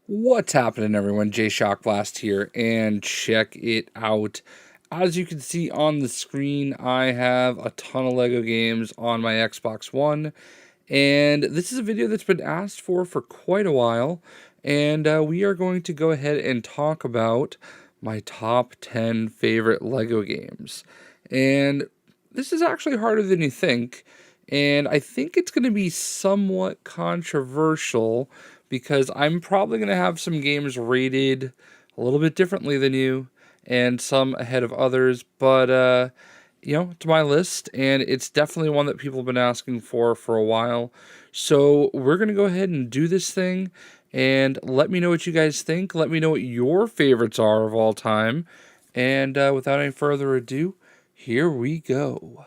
What's happening, everyone? JayShockblast here, and check it out. As you can see on the screen, I have a ton of LEGO games on my Xbox One, and this is a video that's been asked for quite a while, and we are going to go ahead and talk about my top 10 favorite LEGO games. And this is actually harder than you think, and I think it's going to be somewhat controversial because I'm probably going to have some games rated a little bit differently than you and some ahead of others, but it's my list, and it's definitely one that people have been asking for a while. So we're going to go ahead and do this thing, and let me know what you guys think. Let me know what your favorites are of all time, and without any further ado, here we go.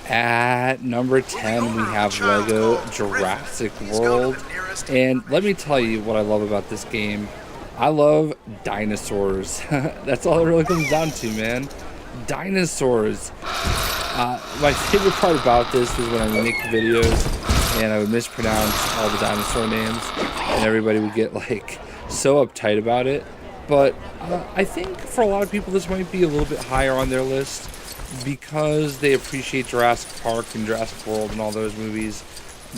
At number 10, we have LEGO Jurassic World. And let me tell you what I love about this game. I love dinosaurs. That's all it really comes down to, man. Dinosaurs. My favorite part about this was when I would make videos and I would mispronounce all the dinosaur names, and everybody would get like so uptight about it. But I think for a lot of people this might be a little bit higher on their list because they appreciate Jurassic Park and Jurassic World and all those movies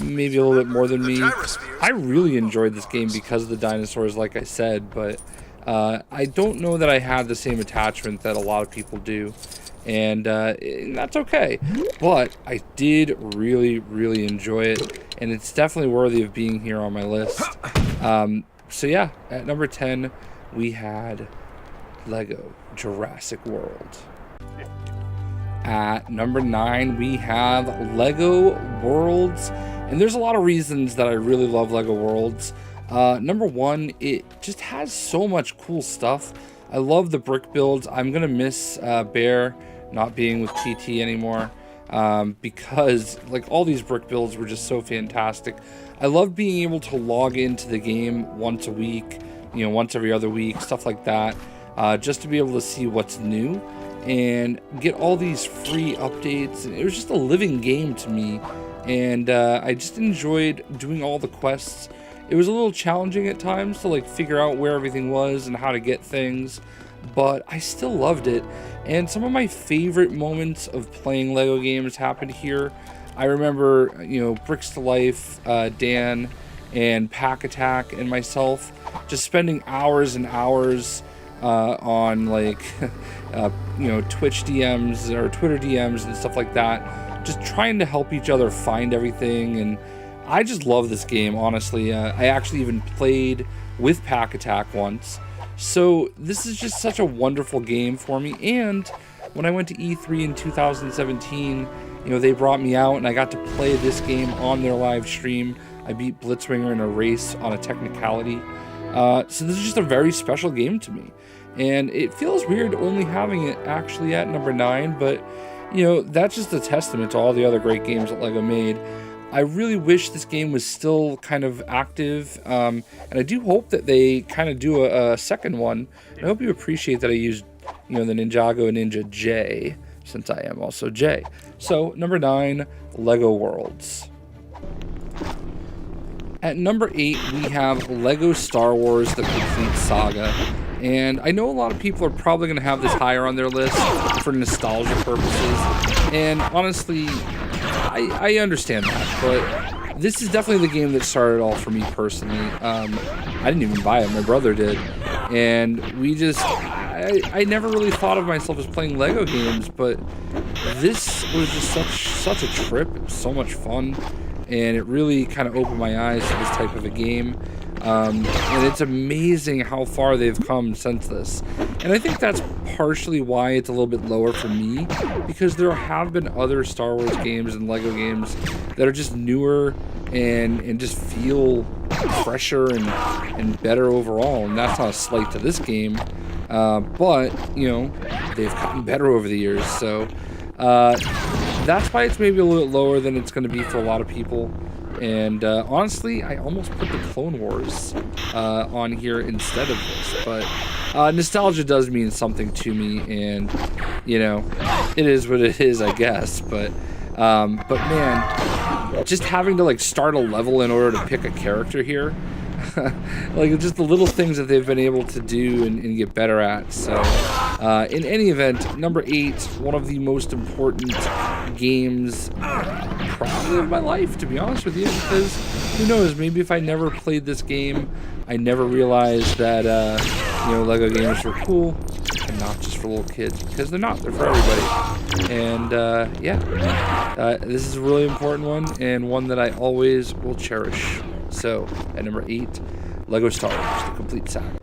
maybe a little bit more than me. I really enjoyed this game because of the dinosaurs, like I said, but I don't know that I had the same attachment that a lot of people do, and that's okay. But I did really enjoy it, and it's definitely worthy of being here on my list. So yeah, at number 10, we had LEGO Jurassic World. At number 9, we have LEGO Worlds, and there's a lot of reasons that I really love LEGO Worlds. Number 1, it just has so much cool stuff. I love the brick builds. I'm gonna miss Bear not being with TT anymore, because like all these brick builds were just so fantastic. I love being able to log into the game once a week, once every other week, stuff like that, just to be able to see what's new and get all these free updates. It was just a living game to me, and I just enjoyed doing all the quests. It was a little challenging at times to like figure out where everything was and how to get things, but I still loved it. And some of my favorite moments of playing LEGO games happened here. I remember, Bricks to Life, Dan, and Pack Attack, and myself just spending hours and hours on like Twitch DMs or Twitter DMs and stuff like that, just trying to help each other find everything. And I just love this game, honestly. I actually even played with Pack Attack once, so this is just such a wonderful game for me. And when I went to E3 in 2017, they brought me out and I got to play this game on their live stream. I beat Blitzwinger in a race on a technicality. So this is just a very special game to me, and it feels weird only having it actually at number 9, but that's just a testament to all the other great games that LEGO made. I really wish this game was still kind of active, and I do hope that they kind of do a second one. I hope you appreciate that I used the Ninjago Ninja J, since I am also J. So number 9, LEGO Worlds. At number 8, we have LEGO Star Wars The Complete Saga. And I know a lot of people are probably going to have this higher on their list for nostalgia purposes. And honestly, I understand that. But this is definitely the game that started it all for me personally. I didn't even buy it. My brother did. And we just... I never really thought of myself as playing LEGO games, but this was just such a trip. It was so much fun. And it really kind of opened my eyes to this type of a game. And it's amazing how far they've come since this. And I think that's partially why it's a little bit lower for me, because there have been other Star Wars games and LEGO games that are just newer and just feel fresher and better overall. And that's not a slight to this game, but they've gotten better over the years. So that's why it's maybe a little bit lower than it's going to be for a lot of people. And honestly, I almost put the Clone Wars on here instead of this, but nostalgia does mean something to me, and it is what it is, I guess. But man, just having to like start a level in order to pick a character here like just the little things that they've been able to do and get better at. So in any event, number 8, one of the most important games probably of my life, to be honest with you, because who knows, maybe if I never played this game, I never realized that you know, Lego games were cool and not just for little kids, because they're not, they're for everybody. And yeah, this is a really important one, and one that I always will cherish. So at number 8, Lego Star Wars, the complete saga.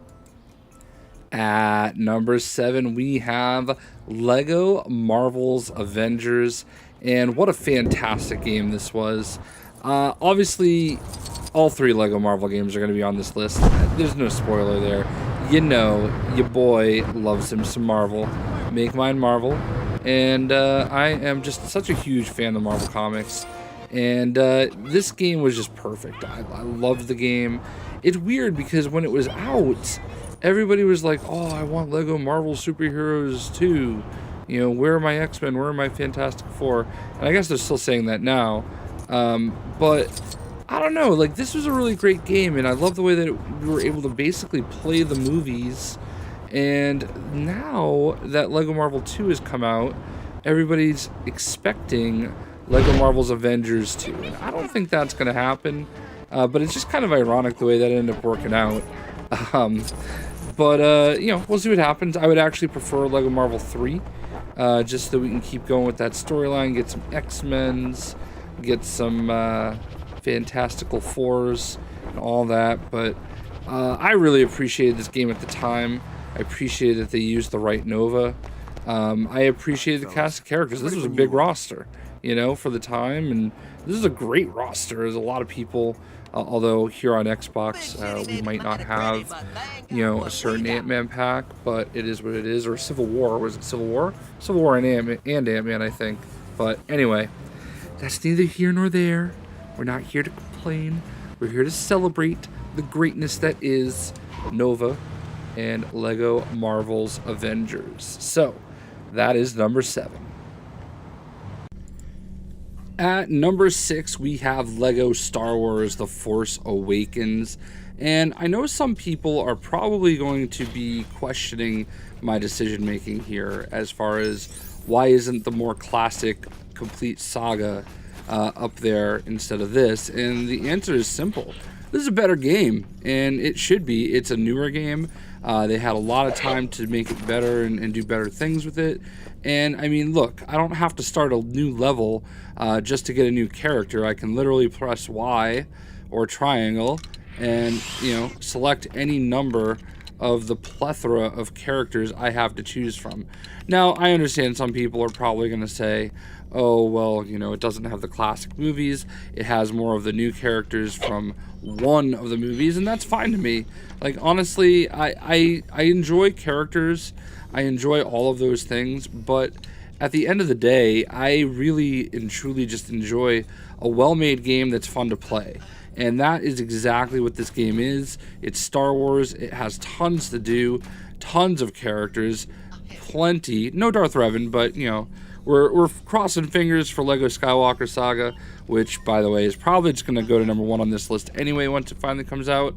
At number 7, we have Lego Marvel's Avengers, and what a fantastic game this was. Obviously, all 3 Lego Marvel games are going to be on this list. There's no spoiler there. You know, your boy loves him some Marvel. Make mine Marvel. And I am just such a huge fan of Marvel Comics. And this game was just perfect. I loved the game. It's weird because when it was out, everybody was like, oh, I want Lego Marvel superheroes too. You know, where are my X-Men? Where are my Fantastic Four? And I guess they're still saying that now. But I don't know, like, this was a really great game, and I love the way that we were able to basically play the movies. And now that Lego Marvel 2 has come out, everybody's expecting Lego Marvel's Avengers 2. And I don't think that's going to happen, but it's just kind of ironic the way that ended up working out. But you know, we'll see what happens. I would actually prefer Lego Marvel 3, just so we can keep going with that storyline, get some X-Men's, get some Fantastical Fours and all that. But I really appreciated this game at the time. I appreciated that they used the right Nova. I appreciated the cast of characters. This was a big roster, you know, for the time, and this is a great roster. There's a lot of people. Although here on Xbox, we might not have, you know, a certain Ant-Man pack, but it is what it is. Or Civil War. Was it Civil War? Civil War and Ant-Man, I think. But anyway, that's neither here nor there. We're not here to complain. We're here to celebrate the greatness that is Nova and Lego Marvel's Avengers. So, that is number 7. At number 6, we have Lego Star Wars The Force Awakens. And I know some people are probably going to be questioning my decision making here as far as why isn't the more classic complete saga up there instead of this. And the answer is simple. This is a better game, and it should be. It's a newer game. They had a lot of time to make it better and do better things with it. And I mean, look, I don't have to start a new level just to get a new character. I can literally press Y or triangle and, you know, select any number of the plethora of characters I have to choose from. Now, I understand some people are probably going to say, oh, well, you know, it doesn't have the classic movies. It has more of the new characters from one of the movies, and that's fine to me. Like, honestly, I enjoy characters. I enjoy all of those things, but at the end of the day, I really and truly just enjoy a well-made game that's fun to play. And that is exactly what this game is. It's Star Wars. It has tons to do, tons of characters, plenty. No Darth Revan, but, you know, we're crossing fingers for Lego Skywalker Saga, which, by the way, is probably just going to go to number 1 on this list anyway once it finally comes out.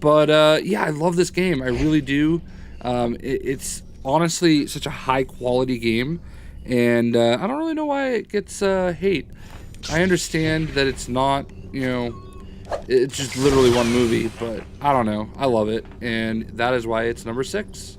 But, yeah, I love this game. I really do. It's honestly such a high-quality game, and I don't really know why it gets hate. I understand that it's not, you know, it's just literally one movie, but I don't know. I love it, and that is why it's number 6.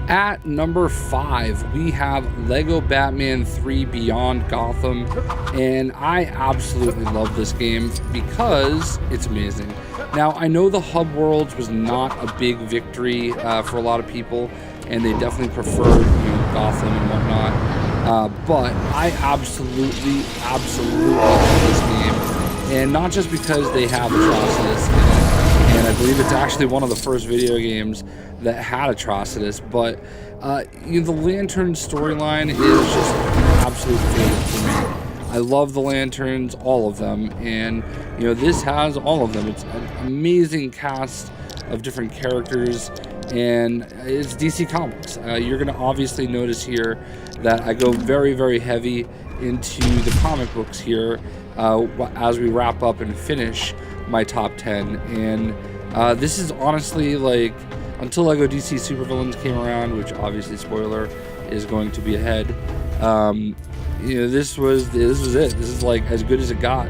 At number 5, we have Lego Batman 3 Beyond Gotham, and I absolutely love this game because it's amazing. Now, I know the hub worlds was not a big victory for a lot of people, and they definitely preferred, you know, Gotham and whatnot, but I absolutely love this game, and not just because they have Atrocitus in it, and I believe it's actually one of the first video games that had Atrocitus, but you know, the Lantern storyline is just an absolute favorite for me. I love the Lanterns, all of them, and you know, this has all of them. It's an amazing cast of different characters, and it's DC Comics. You're going to obviously notice here that I go very, very heavy into the comic books here as we wrap up and finish my top 10. And this is honestly, like, until Lego DC Supervillains came around, which obviously, spoiler, is going to be ahead. You know, this was it. This is like as good as it got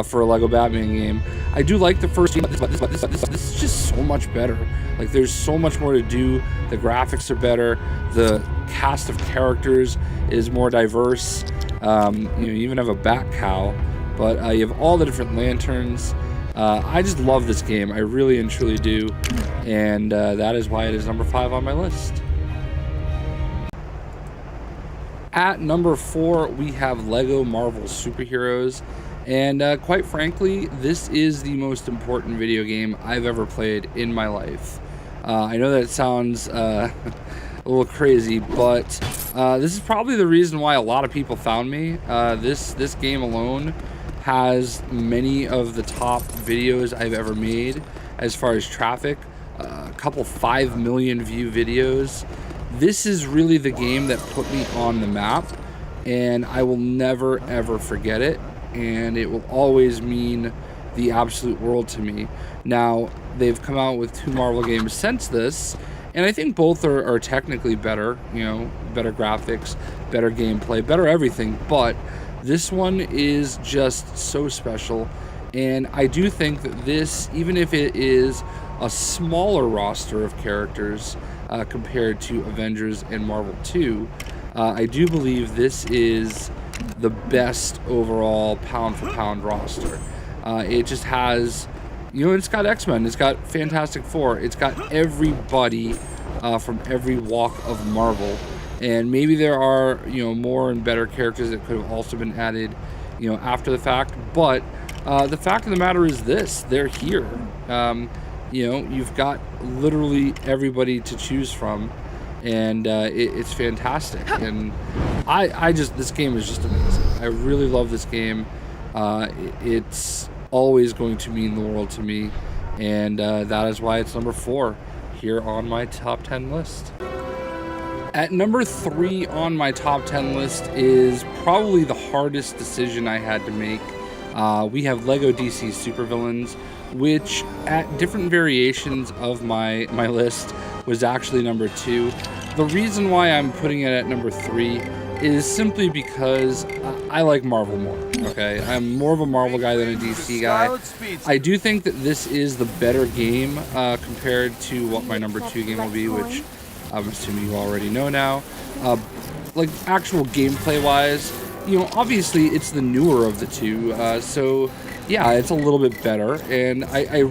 for a Lego Batman game. I do like the first game, but this is just so much better. Like, there's so much more to do. The graphics are better. The cast of characters is more diverse. You know, you even have a bat cow, but you have all the different lanterns. I just love this game. I really and truly do, and that is why it is number 5 on my list. At number 4, we have Lego Marvel Superheroes, and quite frankly, this is the most important video game I've ever played in my life. I know that sounds a little crazy, but this is probably the reason why a lot of people found me. This game alone has many of the top videos I've ever made as far as traffic, a couple 5 million view videos. This is really the game that put me on the map, and I will never ever forget it, and it will always mean the absolute world to me. Now, they've come out with 2 Marvel games since this, and I think both are technically better, you know, better graphics, better gameplay, better everything, but this one is just so special. And I do think that this, even if it is a smaller roster of characters compared to Avengers and Marvel 2, I do believe this is the best overall pound for pound roster. It just has, you know, it's got X-Men, it's got Fantastic Four, it's got everybody from every walk of Marvel. And maybe there are, you know, more and better characters that could have also been added, you know, after the fact. But the fact of the matter is this: they're here. You know, you've got literally everybody to choose from, and it's fantastic. And I just, this game is just amazing. I really love this game. It's always going to mean the world to me, and that is why it's number 4 here on my top 10 list. At number 3 on my top 10 list is probably the hardest decision I had to make. We have Lego DC Supervillains, which at different variations of my list was actually number 2. The reason why I'm putting it at number 3 is simply because I like Marvel more, okay? I'm more of a Marvel guy than a DC guy. I do think that this is the better game compared to what my number 2 game will be, which I'm assuming you already know now. Like, actual gameplay wise, you know, obviously it's the newer of the two, so yeah, it's a little bit better, and I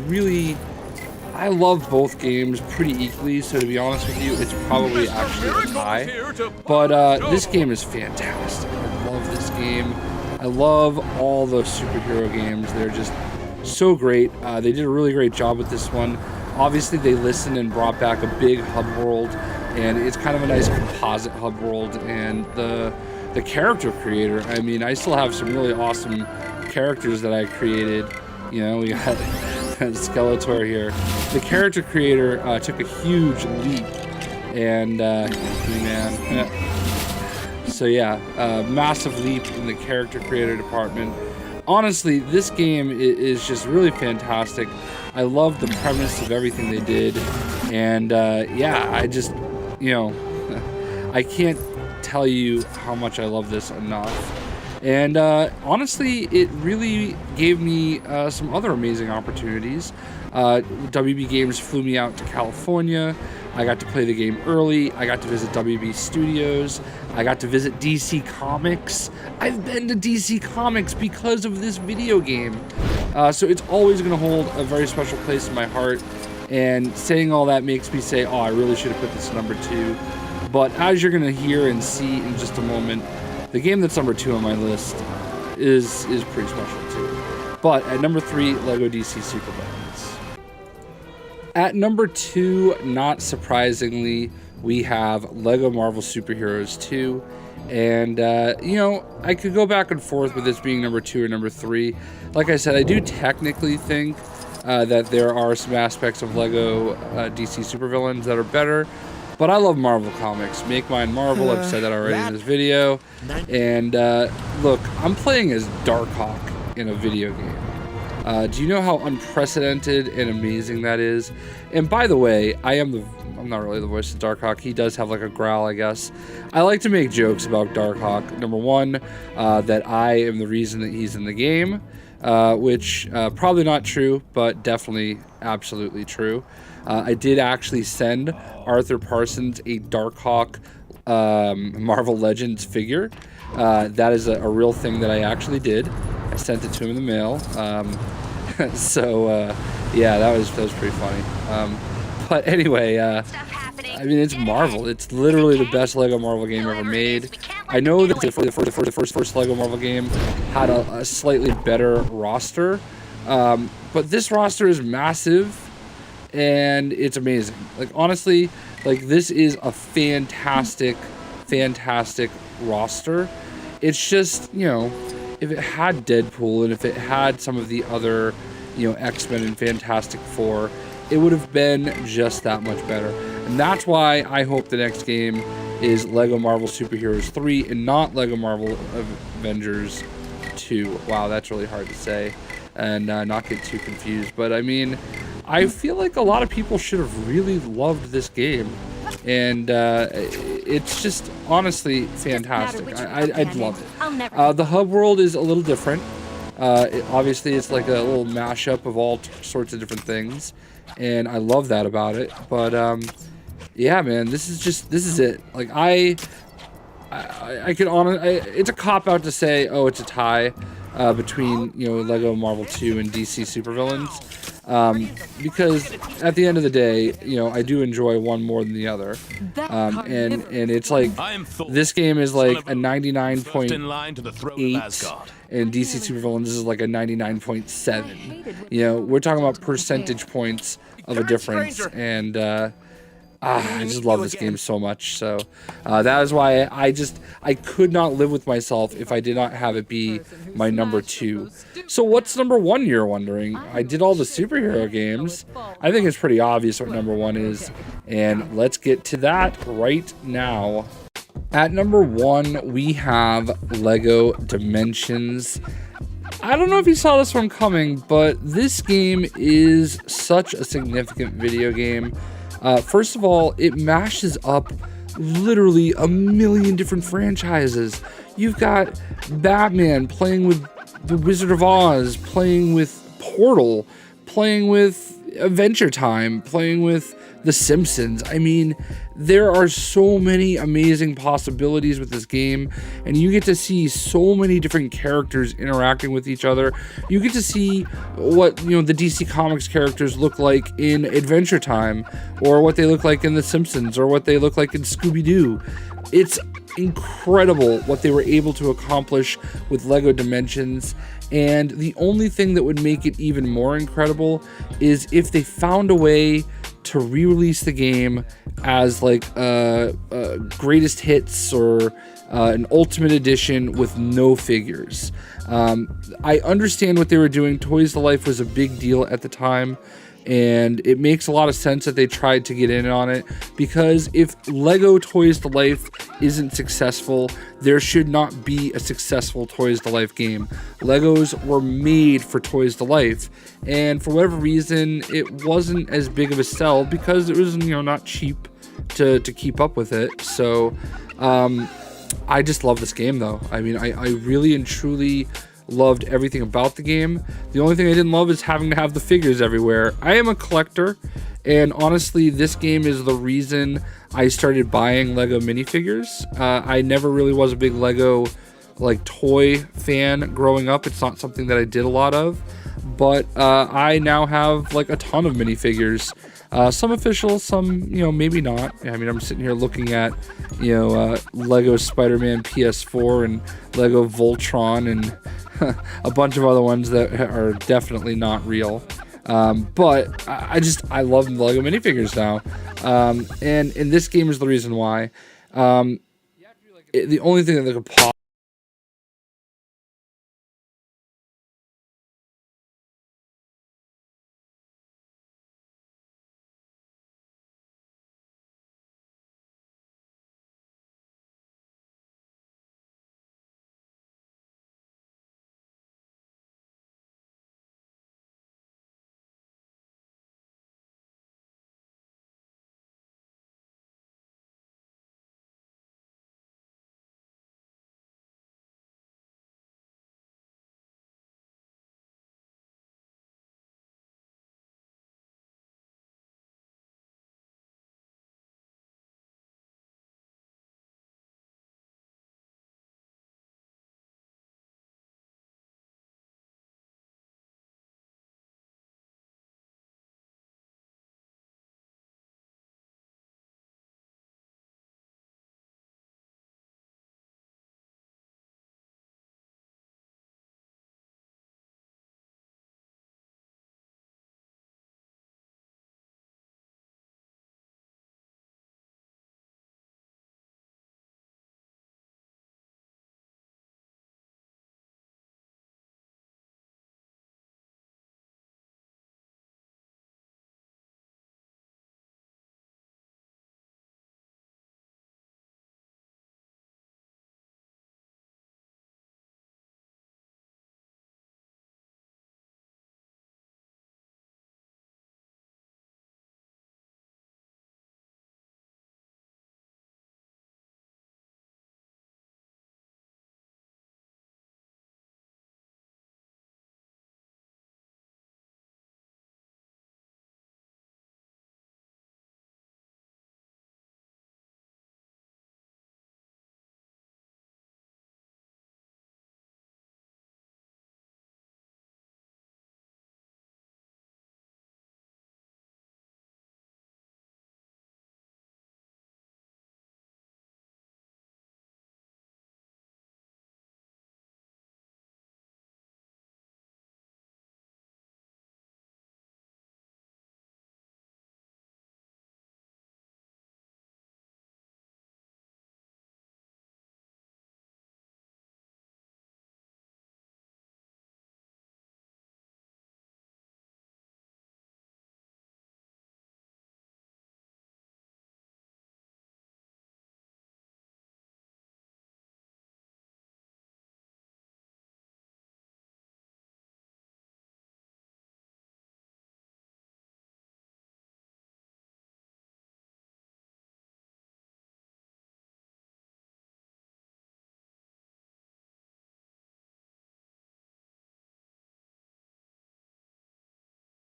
love both games pretty equally, so to be honest with you, it's probably actually a tie. But this game is fantastic. I love this game. I love all the superhero games. They're just so great. They did a really great job with this one. Obviously, they listened and brought back a big hub world, and it's kind of a nice composite hub world. And the character creator, I mean, I still have some really awesome characters that I created. You know, we got Skeletor here. The character creator took a huge leap, and man. So yeah, massive leap in the character creator department. Honestly, this game is just really fantastic. I love the premise of everything they did, and yeah, I just, you know, I can't tell you how much I love this enough. And honestly, it really gave me some other amazing opportunities. WB Games flew me out to California. I got to play the game early. I got to visit WB Studios. I got to visit DC Comics. I've been to DC Comics because of this video game. So it's always going to hold a very special place in my heart. And saying all that makes me say, oh, I really should have put this number 2. But as you're going to hear and see in just a moment, the game that's number 2 on my list is pretty special too. But at number 3, Lego DC Supervillains. At number 2, not surprisingly, we have Lego Marvel Superheroes 2. And, you know, I could go back and forth with this being number 2 or number 3. Like I said, I do technically think that there are some aspects of Lego DC Supervillains that are better. But I love Marvel Comics. Make mine Marvel. I've said that already in this video. And look, I'm playing as Darkhawk in a video game. Do you know how unprecedented and amazing that is? And by the way, I'm not really the voice of Darkhawk. He does have like a growl, I guess. I like to make jokes about Darkhawk. Number one, that I am the reason that he's in the game, which probably not true, but definitely absolutely true. I did actually send Arthur Parsons a Darkhawk Marvel Legends figure. That is a real thing that I actually did. I sent it to him in the mail. So yeah, that was pretty funny. But anyway, I mean, it's Marvel. It's literally the best Lego Marvel game ever made. I know that the first Lego Marvel game had a slightly better roster, but this roster is massive, and it's amazing. Like, honestly, like, this is a fantastic roster. It's just, you know, if it had Deadpool and if it had some of the other, you know, X-Men and Fantastic Four, it would have been just that much better. And that's why I hope the next game is Lego Marvel Superheroes 3 and not Lego Marvel Avengers 2. Wow, that's really hard to say and not get too confused. But I mean, I feel like a lot of people should have really loved this game. And it's just honestly fantastic. I'd love it. The hub world is a little different. Obviously, it's like a little mashup of all sorts of different things. And I love that about it. But yeah, man, this is it. Like, I could it's a cop out to say, oh, it's a tie between, you know, Lego Marvel 2 and DC Supervillains. Because at the end of the day, you know, I do enjoy one more than the other. And it's like, this game is like a 99.8 and DC Supervillains is like a 99.7. You know, we're talking about percentage points of a difference, and I just love this game so much. So that is why I could not live with myself if I did not have it be my number 2. So what's number 1, you're wondering? I did all the superhero games. I think it's pretty obvious what number 1 is, and let's get to that right now. At number 1, we have Lego Dimensions. I don't know if you saw this one coming, but this game is such a significant video game. First of all, it mashes up literally a million different franchises. You've got Batman playing with the Wizard of Oz, playing with Portal, playing with Adventure Time, playing with The Simpsons. I mean, there are so many amazing possibilities with this game, and you get to see so many different characters interacting with each other. You get to see what, you know, the DC Comics characters look like in Adventure Time, or what they look like in The Simpsons, or what they look like in Scooby-Doo. It's incredible what they were able to accomplish with Lego Dimensions, and the only thing that would make it even more incredible is if they found a way to re-release the game as like greatest hits or an ultimate edition with no figures. I understand what they were doing. Toys to Life was a big deal at the time, and it makes a lot of sense that they tried to get in on it, because if Lego Toys to Life isn't successful, there should not be a successful Toys to Life game. Legos were made for Toys to Life, and for whatever reason, it wasn't as big of a sell because it was, you know, not cheap to keep up with it. So I just love this game, though. I mean, I really and truly loved everything about the game. The only thing I didn't love is having to have the figures everywhere. I am a collector, and honestly, this game is the reason I started buying Lego minifigures. I never really was a big Lego like toy fan growing up. It's not something that I did a lot of, but I now have like a ton of minifigures. Some official, some, you know, maybe not. I mean, I'm sitting here looking at, you know, Lego Spider-Man PS4 and Lego Voltron and a bunch of other ones that are definitely not real. But I love Lego minifigures now. And this game is the reason why. The only thing that could